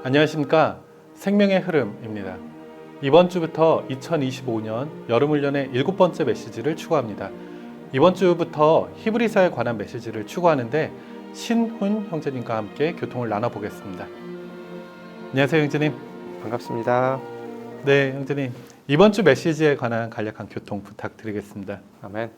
안녕하십니까. 생명의 흐름입니다. 이번 주부터 2025년 여름훈련의 7번째 메시지를 추구합니다. 이번 주부터 히브리서에 관한 메시지를 추구하는데 신훈 형제님과 함께 교통을 나눠보겠습니다. 안녕하세요, 형제님. 반갑습니다. 네, 형제님. 이번 주 메시지에 관한 간략한 교통 부탁드리겠습니다. 아멘.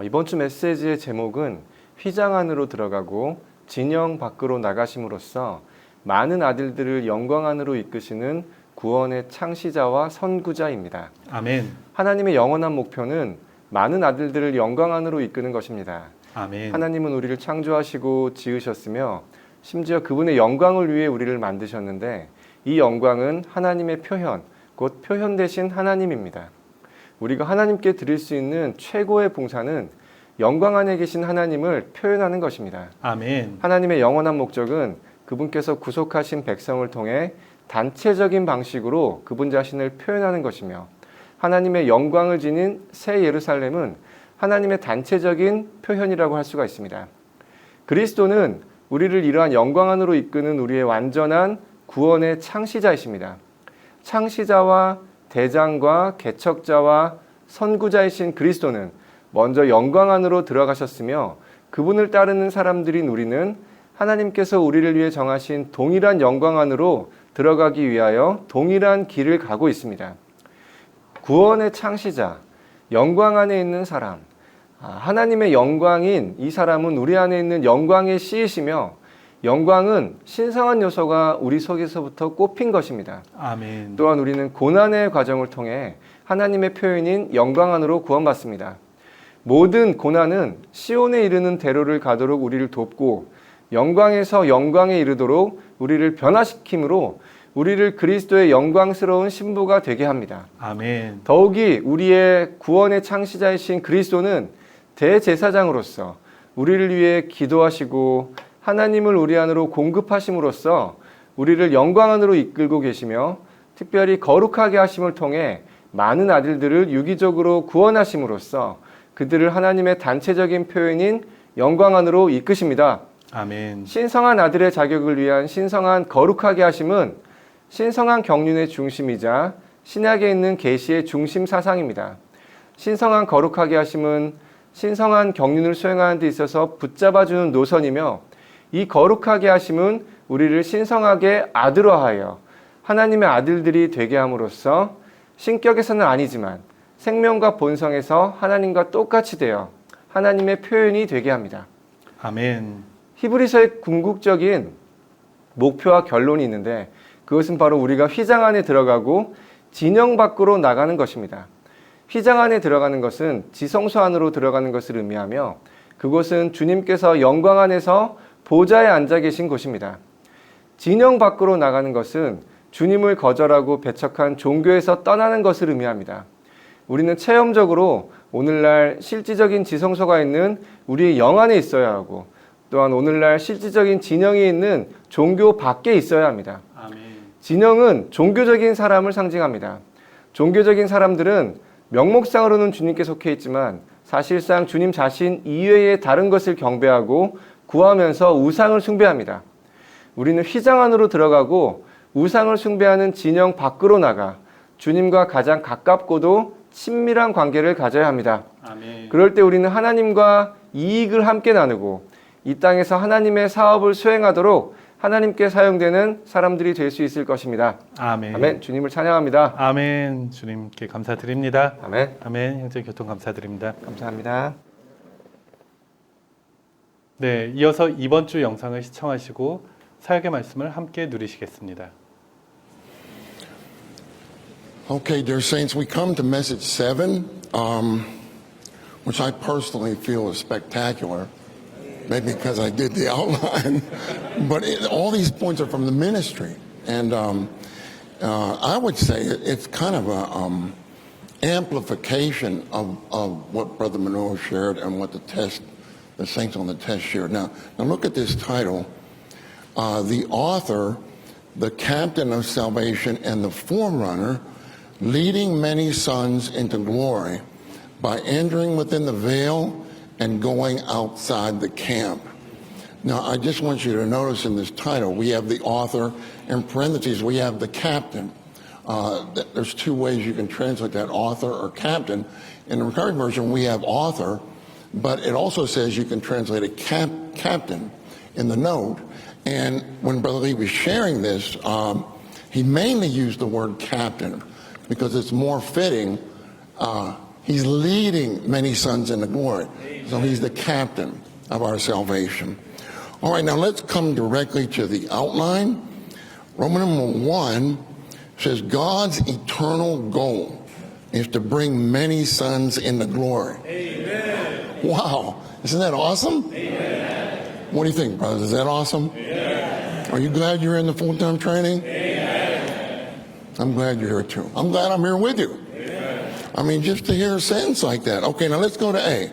이번 주 메시지의 제목은 휘장 안으로 들어가고 진영 밖으로 나가심으로써 많은 아들들을 영광 안으로 이끄시는 구원의 창시자와 선구자입니다. 아멘. 하나님의 영원한 목표는 많은 아들들을 영광 안으로 이끄는 것입니다. 아멘. 하나님은 우리를 창조하시고 지으셨으며 심지어 그분의 영광을 위해 우리를 만드셨는데 이 영광은 하나님의 표현, 곧 표현되신 하나님입니다. 우리가 하나님께 드릴 수 있는 최고의 봉사는 영광 안에 계신 하나님을 표현하는 것입니다. 아멘. 하나님의 영원한 목적은 그분께서 구속하신 백성을 통해 단체적인 방식으로 그분 자신을 표현하는 것이며 하나님의 영광을 지닌 새 예루살렘은 하나님의 단체적인 표현이라고 할 수가 있습니다. 그리스도는 우리를 이러한 영광 안으로 이끄는 우리의 완전한 구원의 창시자이십니다. 창시자와 대장과 개척자와 선구자이신 그리스도는 먼저 영광 안으로 들어가셨으며 그분을 따르는 사람들인 우리는 하나님께서 우리를 위해 정하신 동일한 영광 안으로 들어가기 위하여 동일한 길을 가고 있습니다. 구원의 창시자, 영광 안에 있는 사람, 하나님의 영광인 이 사람은 우리 안에 있는 영광의 씨이시며 영광은 신성한 요소가 우리 속에서부터 꼽힌 것입니다. 아멘. 또한 우리는 고난의 과정을 통해 하나님의 표현인 영광 안으로 구원받습니다. 모든 고난은 시온에 이르는 대로를 가도록 우리를 돕고 영광에서 영광에 이르도록 우리를 변화시킴으로 우리를 그리스도의 영광스러운 신부가 되게 합니다. 아멘. 더욱이 우리의 구원의 창시자이신 그리스도는 대제사장으로서 우리를 위해 기도하시고 하나님을 우리 안으로 공급하심으로써 우리를 영광 안으로 이끌고 계시며 특별히 거룩하게 하심을 통해 많은 아들들을 유기적으로 구원하심으로써 그들을 하나님의 단체적인 표현인 영광 안으로 이끄십니다. 아멘. 신성한 아들의 자격을 위한 신성한 거룩하게 하심은 신성한 경륜의 중심이자 신약에 있는 계시의 중심 사상입니다. 신성한 거룩하게 하심은 신성한 경륜을 수행하는 데 있어서 붙잡아주는 노선이며 이 거룩하게 하심은 우리를 신성하게 아들화하여 하나님의 아들들이 되게 함으로써 신격에서는 아니지만 생명과 본성에서 하나님과 똑같이 되어 하나님의 표현이 되게 합니다. 아멘. 히브리서의 궁극적인 목표와 결론이 있는데 그것은 바로 우리가 휘장 안에 들어가고 진영 밖으로 나가는 것입니다. 휘장 안에 들어가는 것은 지성소 안으로 들어가는 것을 의미하며 그곳은 주님께서 영광 안에서 보좌에 앉아 계신 곳입니다. 진영 밖으로 나가는 것은 주님을 거절하고 배척한 종교에서 떠나는 것을 의미합니다. 우리는 체험적으로 오늘날 실질적인 지성소가 있는 우리의 영 안에 있어야 하고 또한 오늘날 실질적인 진영이 있는 종교 밖에 있어야 합니다. 아멘. 진영은 종교적인 사람을 상징합니다. 종교적인 사람들은 명목상으로는 주님께 속해 있지만 사실상 주님 자신 이외의 다른 것을 경배하고 구하면서 우상을 숭배합니다. 우리는 휘장 안으로 들어가고 우상을 숭배하는 진영 밖으로 나가 주님과 가장 가깝고도 친밀한 관계를 가져야 합니다. 아멘. 그럴 때 우리는 하나님과 이익을 함께 나누고 이 땅에서 하나님의 사업을 수행하도록 하나님께 사용되는 사람들이 될 수 있을 것입니다. 아멘. 아멘. 주님을 찬양합니다. 아멘. 주님께 감사드립니다. 아멘. 아멘. 형제 교통 감사드립니다. 감사합니다. 네, 이어서 이번 주 영상을 시청하시고 사역의 말씀을 함께 누리시겠습니다. Okay, dear saints, we come to message 7, which I personally feel is spectacular. Maybe because I did the outline, but all these points are from the ministry, and I would say it's kind of a amplification of what Brother Manoah shared and what the saints on the test shared. Now look at this title: the author, the captain of salvation, and the forerunner, leading many sons into glory by entering within the veil and going outside the camp. Now, I just want you to notice in this title, we have the author, in parentheses, we have the captain. There's two ways you can translate that, author or captain. In the Recorded Version, we have author, but it also says you can translate it captain in the note. And when Brother Lee was sharing this, he mainly used the word captain because it's more fitting. He's leading many sons into glory. So he's the captain of our salvation. All right, now let's come directly to the outline. Roman number 1 says God's eternal goal is to bring many sons into glory. Amen. Wow, isn't that awesome? Amen. What do you think, brothers? Is that awesome? Amen. Are you glad you're in the full-time training? Amen. I'm glad you're here too. I'm glad I'm here with you. Amen. I mean, just to hear a sentence like that. Okay, now let's go to A.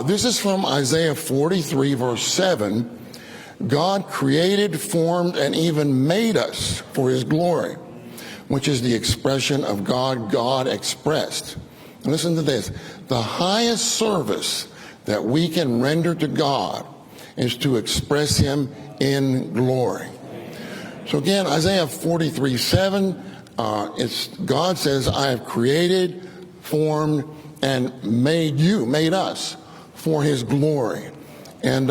This is from Isaiah 43, verse 7. God created, formed, and even made us for his glory, which is the expression of God, God expressed. Listen to this. The highest service that we can render to God is to express him in glory. So again, Isaiah 43, 7, God says, I have created, formed, and made us for his glory. And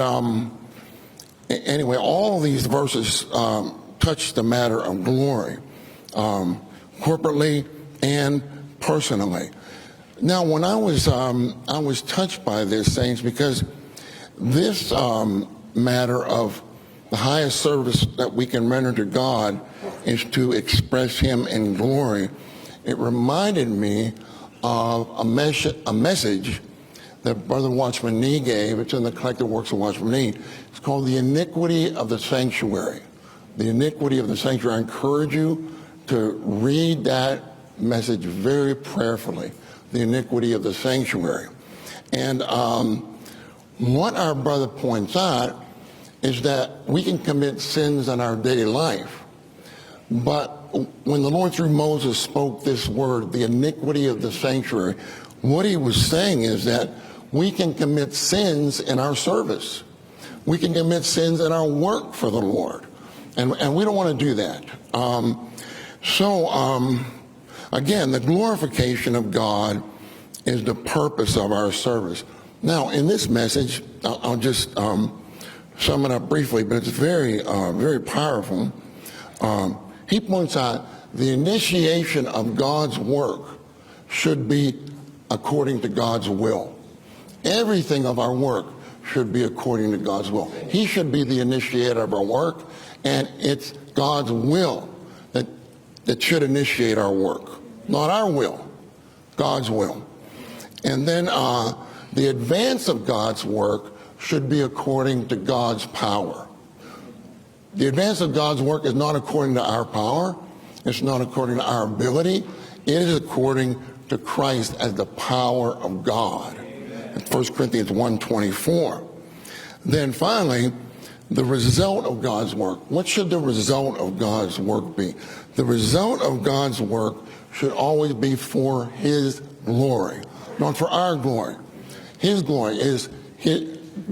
anyway, all of these verses touch the matter of glory, corporately and personally. Now, when I was touched by this, saints, because this matter of the highest service that we can render to God is to express him in glory, it reminded me of a message that Brother Watchman Nee gave. It's in the Collected Works of Watchman Nee. It's called The Iniquity of the Sanctuary. The Iniquity of the Sanctuary. I encourage you to read that message very prayerfully. The Iniquity of the Sanctuary. And what our brother points out is that we can commit sins in our daily life. But when the Lord through Moses spoke this word, the iniquity of the sanctuary, what he was saying is that we can commit sins in our service. We can commit sins in our work for the Lord. And we don't want to do that. Again, the glorification of God is the purpose of our service. Now, in this message, I'll just sum it up briefly, but it's very, very powerful. He points out the initiation of God's work should be according to God's will. Everything of our work should be according to God's will. He should be the initiator of our work, and it's God's will that should initiate our work. Not our will, God's will. And then the advance of God's work should be according to God's power. The advance of God's work is not according to our power. It's not according to our ability. It is according to Christ as the power of God. 1 Corinthians 1:24. Then finally, the result of God's work. What should the result of God's work be? The result of God's work should always be for his glory, not for our glory. His glory is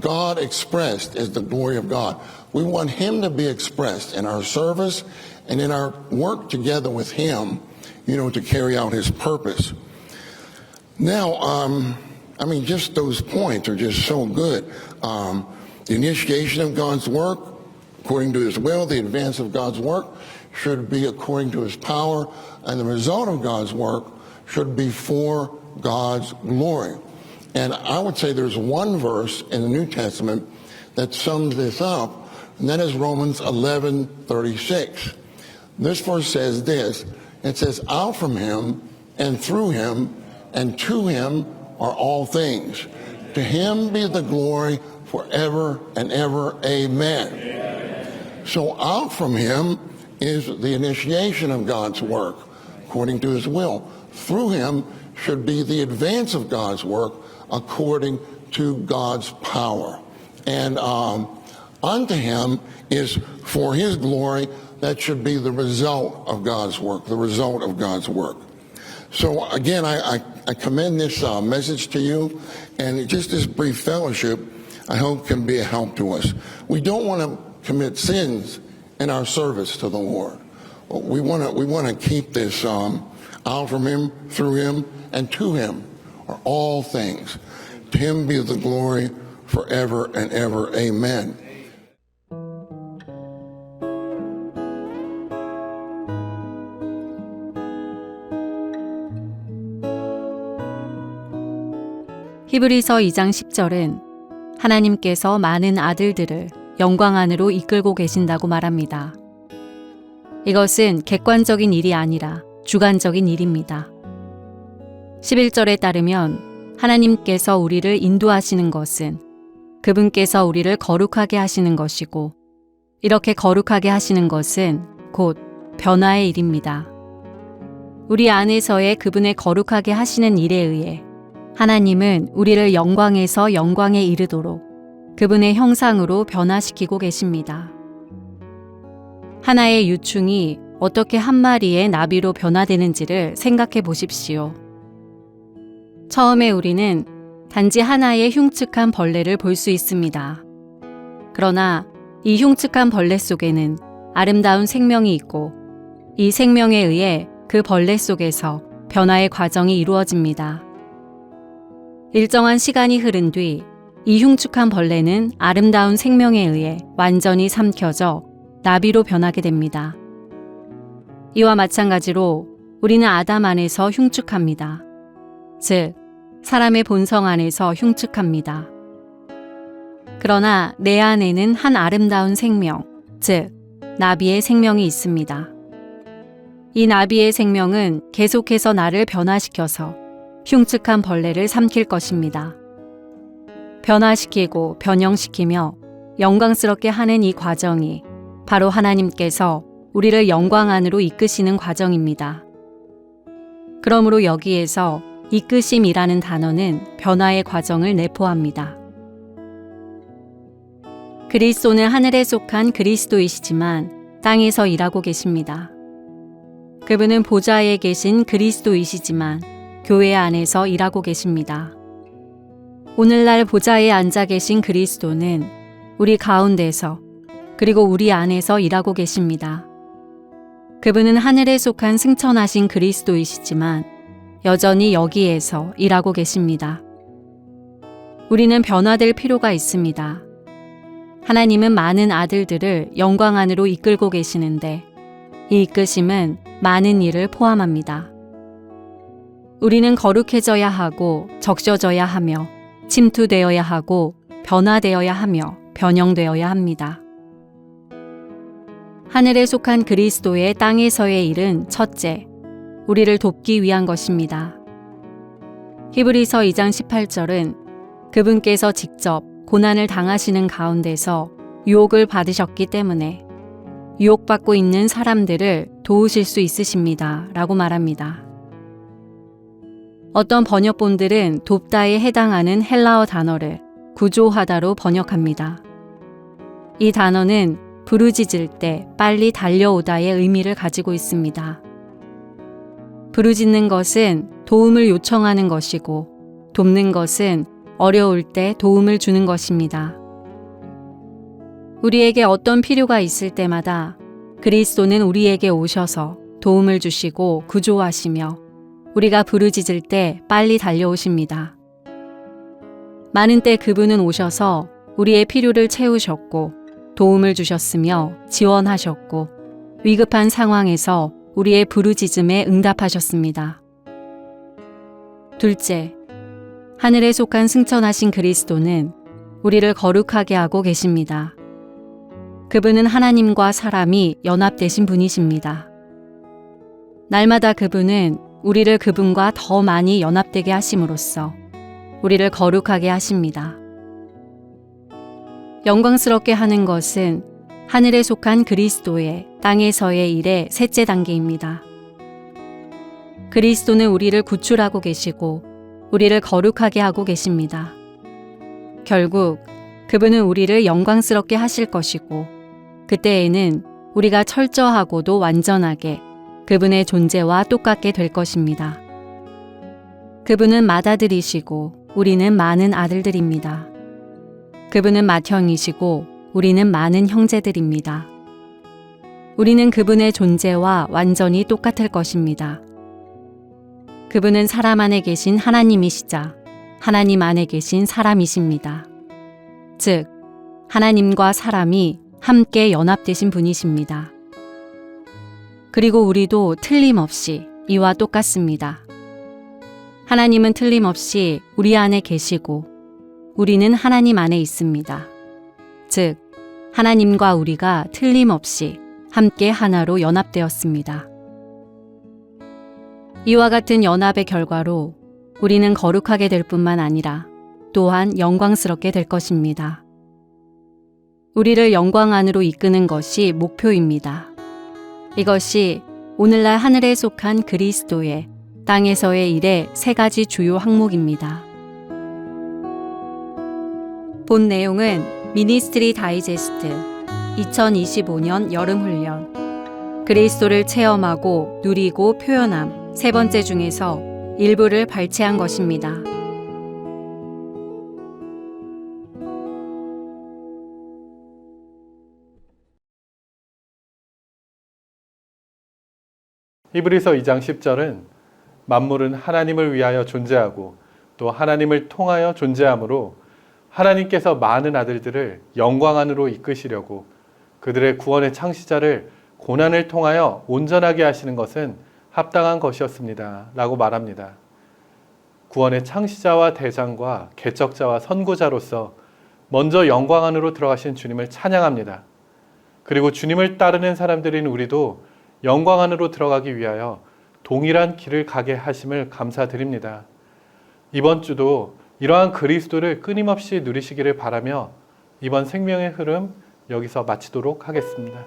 God expressed as the glory of God. We want him to be expressed in our service and in our work together with him, to carry out his purpose. Now, just those points are just so good. The initiation of God's work, according to his will, the advance of God's work should be according to his power, and the result of God's work should be for God's glory. And I would say there's one verse in the New Testament that sums this up, and that is Romans 11:36. This verse says this. It says, out from him and through him and to him are all things. To him be the glory forever and ever. Amen. So out from him is the initiation of God's work according to his will. Through him should be the advance of God's work according to God's power. And unto him is for his glory. That should be the result of God's work, the result of God's work. So again, I commend this message to you, and just this brief fellowship, I hope can be a help to us. We don't want to commit sins in our service to the Lord. We want to keep this out from Him, through Him, and to Him are all things. To Him be the glory forever and ever. Amen. 히브리서 2장 10절은 하나님께서 많은 아들들을 영광 안으로 이끌고 계신다고 말합니다. 이것은 객관적인 일이 아니라 주관적인 일입니다. 11절에 따르면 하나님께서 우리를 인도하시는 것은 그분께서 우리를 거룩하게 하시는 것이고 이렇게 거룩하게 하시는 것은 곧 변화의 일입니다. 우리 안에서의 그분의 거룩하게 하시는 일에 의해 하나님은 우리를 영광에서 영광에 이르도록 그분의 형상으로 변화시키고 계십니다. 하나의 유충이 어떻게 한 마리의 나비로 변화되는지를 생각해 보십시오. 처음에 우리는 단지 하나의 흉측한 벌레를 볼 수 있습니다. 그러나 이 흉측한 벌레 속에는 아름다운 생명이 있고 이 생명에 의해 그 벌레 속에서 변화의 과정이 이루어집니다. 일정한 시간이 흐른 뒤 이 흉측한 벌레는 아름다운 생명에 의해 완전히 삼켜져 나비로 변하게 됩니다. 이와 마찬가지로 우리는 아담 안에서 흉측합니다. 즉, 사람의 본성 안에서 흉측합니다. 그러나 내 안에는 한 아름다운 생명, 즉, 나비의 생명이 있습니다. 이 나비의 생명은 계속해서 나를 변화시켜서 흉측한 벌레를 삼킬 것입니다. 변화시키고 변형시키며 영광스럽게 하는 이 과정이 바로 하나님께서 우리를 영광 안으로 이끄시는 과정입니다. 그러므로 여기에서 이끄심이라는 단어는 변화의 과정을 내포합니다. 그리스도는 하늘에 속한 그리스도이시지만 땅에서 일하고 계십니다. 그분은 보좌에 계신 그리스도이시지만 교회 안에서 일하고 계십니다. 오늘날 보좌에 앉아 계신 그리스도는 우리 가운데서 그리고 우리 안에서 일하고 계십니다. 그분은 하늘에 속한 승천하신 그리스도이시지만 여전히 여기에서 일하고 계십니다. 우리는 변화될 필요가 있습니다. 하나님은 많은 아들들을 영광 안으로 이끌고 계시는데 이 이끄심은 많은 일을 포함합니다. 우리는 거룩해져야 하고 적셔져야 하며 침투되어야 하고 변화되어야 하며 변형되어야 합니다. 하늘에 속한 그리스도의 땅에서의 일은 첫째, 우리를 돕기 위한 것입니다. 히브리서 2장 18절은 그분께서 직접 고난을 당하시는 가운데서 유혹을 받으셨기 때문에 유혹받고 있는 사람들을 도우실 수 있으십니다. 라고 말합니다. 어떤 번역본들은 돕다에 해당하는 헬라어 단어를 구조하다로 번역합니다. 이 단어는 부르짖을 때 빨리 달려오다의 의미를 가지고 있습니다. 부르짖는 것은 도움을 요청하는 것이고 돕는 것은 어려울 때 도움을 주는 것입니다. 우리에게 어떤 필요가 있을 때마다 그리스도는 우리에게 오셔서 도움을 주시고 구조하시며 우리가 부르짖을 때 빨리 달려오십니다. 많은 때 그분은 오셔서 우리의 필요를 채우셨고 도움을 주셨으며 지원하셨고 위급한 상황에서 우리의 부르짖음에 응답하셨습니다. 둘째, 하늘에 속한 승천하신 그리스도는 우리를 거룩하게 하고 계십니다. 그분은 하나님과 사람이 연합되신 분이십니다. 날마다 그분은 우리를 그분과 더 많이 연합되게 하심으로써 우리를 거룩하게 하십니다. 영광스럽게 하는 것은 하늘에 속한 그리스도의 땅에서의 일의 셋째 단계입니다. 그리스도는 우리를 구출하고 계시고 우리를 거룩하게 하고 계십니다. 결국 그분은 우리를 영광스럽게 하실 것이고 그때에는 우리가 철저하고도 완전하게 그분의 존재와 똑같게 될 것입니다. 그분은 맏아들이시고 우리는 많은 아들들입니다. 그분은 맏형이시고 우리는 많은 형제들입니다. 우리는 그분의 존재와 완전히 똑같을 것입니다. 그분은 사람 안에 계신 하나님이시자 하나님 안에 계신 사람이십니다. 즉, 하나님과 사람이 함께 연합되신 분이십니다. 그리고 우리도 틀림없이 이와 똑같습니다. 하나님은 틀림없이 우리 안에 계시고 우리는 하나님 안에 있습니다. 즉, 하나님과 우리가 틀림없이 함께 하나로 연합되었습니다. 이와 같은 연합의 결과로 우리는 거룩하게 될 뿐만 아니라 또한 영광스럽게 될 것입니다. 우리를 영광 안으로 이끄는 것이 목표입니다. 이것이 오늘날 하늘에 속한 그리스도의 땅에서의 일의 세 가지 주요 항목입니다. 본 내용은 미니스트리 다이제스트 2025년 여름훈련 그리스도를 체험하고 누리고 표현함 세 번째 중에서 일부를 발췌한 것입니다. 히브리서 2장 10절은 만물은 하나님을 위하여 존재하고 또 하나님을 통하여 존재하므로 하나님께서 많은 아들들을 영광 안으로 이끄시려고 그들의 구원의 창시자를 고난을 통하여 온전하게 하시는 것은 합당한 것이었습니다. 라고 말합니다. 구원의 창시자와 대장과 개척자와 선구자로서 먼저 영광 안으로 들어가신 주님을 찬양합니다. 그리고 주님을 따르는 사람들인 우리도 영광 안으로 들어가기 위하여 동일한 길을 가게 하심을 감사드립니다. 이번 주도 이러한 그리스도를 끊임없이 누리시기를 바라며 이번 생명의 흐름 여기서 마치도록 하겠습니다.